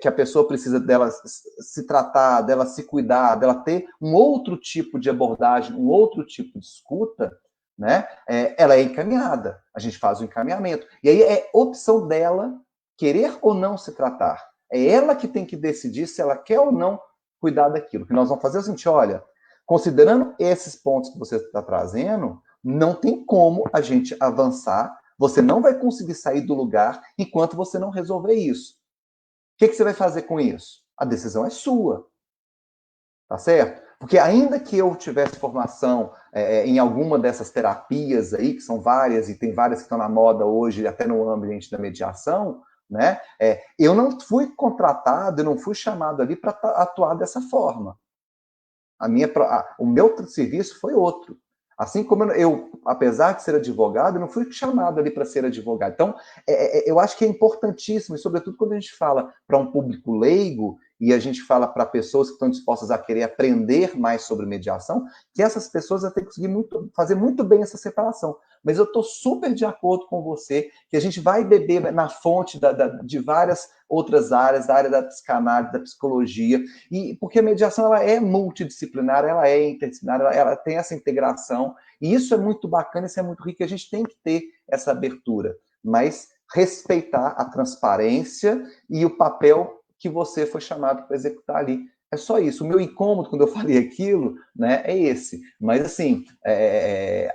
S4: que a pessoa precisa dela se tratar, dela se cuidar, dela ter um outro tipo de abordagem, um outro tipo de escuta, né, ela é encaminhada. A gente faz o encaminhamento. E aí é opção dela querer ou não se tratar. É ela que tem que decidir se ela quer ou não cuidar daquilo. O que nós vamos fazer é o seguinte, olha, considerando esses pontos que você está trazendo, não tem como a gente avançar, você não vai conseguir sair do lugar enquanto você não resolver isso. O que você vai fazer com isso? A decisão é sua. Tá certo? Porque ainda que eu tivesse formação em alguma dessas terapias aí, que são várias, e tem várias que estão na moda hoje, até no ambiente da mediação, né? Eu não fui contratado, eu não fui chamado ali para atuar dessa forma. O meu serviço foi outro. Assim como eu, apesar de ser advogado, eu não fui chamado ali para ser advogado. Então, eu acho que é importantíssimo, e sobretudo quando a gente fala para um público leigo, e a gente fala para pessoas que estão dispostas a querer aprender mais sobre mediação, que essas pessoas vão ter que conseguir fazer muito bem essa separação. Mas eu estou super de acordo com você que a gente vai beber na fonte de várias outras áreas, da área da psicanálise, da psicologia, e porque a mediação ela é multidisciplinar, ela é interdisciplinar, ela tem essa integração, e isso é muito bacana, isso é muito rico, e a gente tem que ter essa abertura, mas respeitar a transparência e o papel que você foi chamado para executar ali. É só isso. O meu incômodo quando eu falei aquilo, né, é esse. Mas, assim,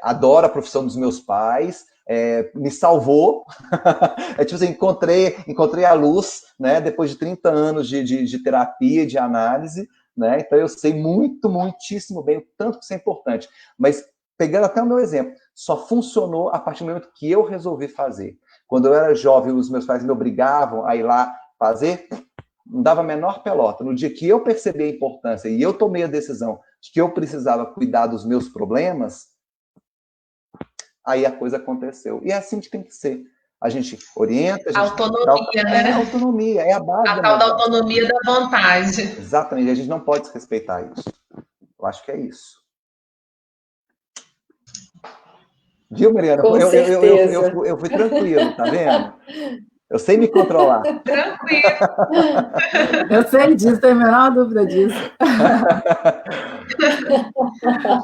S4: adoro a profissão dos meus pais, me salvou. Tipo assim, encontrei a luz, né, depois de 30 anos de terapia, de análise, né, então eu sei muitíssimo bem o tanto que isso é importante. Mas, pegando até o meu exemplo, só funcionou a partir do momento que eu resolvi fazer. Quando eu era jovem, os meus pais me obrigavam a ir lá fazer, não dava a menor pelota. No dia que eu percebi a importância e eu tomei a decisão de que eu precisava cuidar dos meus problemas, aí a coisa aconteceu. E é assim que tem que ser. A gente orienta...
S3: Autonomia, né?
S4: Autonomia, é a base
S3: a tal da autonomia da vontade.
S4: Exatamente, a gente não pode desrespeitar isso. Eu acho que é isso. Viu, Mariana?
S1: Com certeza.
S4: Eu fui tranquilo, tá vendo? Eu sei me controlar.
S3: Tranquilo.
S2: Eu sei disso, tenho a menor dúvida disso.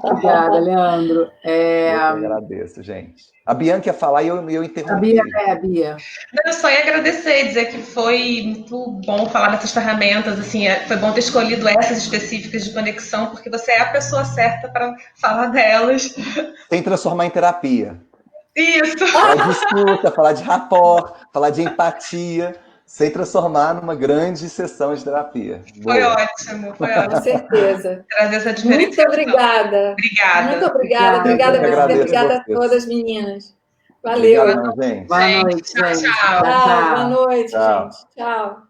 S2: Obrigada, Leandro.
S4: Eu agradeço, gente. A Bianca ia falar e eu interrompi.
S2: A Bia.
S3: Eu só ia agradecer, dizer que foi muito bom falar dessas ferramentas, assim, foi bom ter escolhido essas específicas de conexão, porque você é a pessoa certa para falar delas.
S4: Sem transformar em terapia.
S3: Isso!
S4: Falar de escuta, falar de rapport, falar de empatia, sem transformar numa grande sessão de terapia.
S3: Foi ótimo, foi ótimo.
S1: Com certeza.
S3: Trazer essa diferença.
S1: Muito obrigada.
S3: Obrigada.
S1: Muito obrigada, obrigada a todas, meninas. Valeu.
S4: Obrigado, gente.
S2: Boa noite, gente.
S3: Tchau.
S1: Boa noite, gente. Tchau.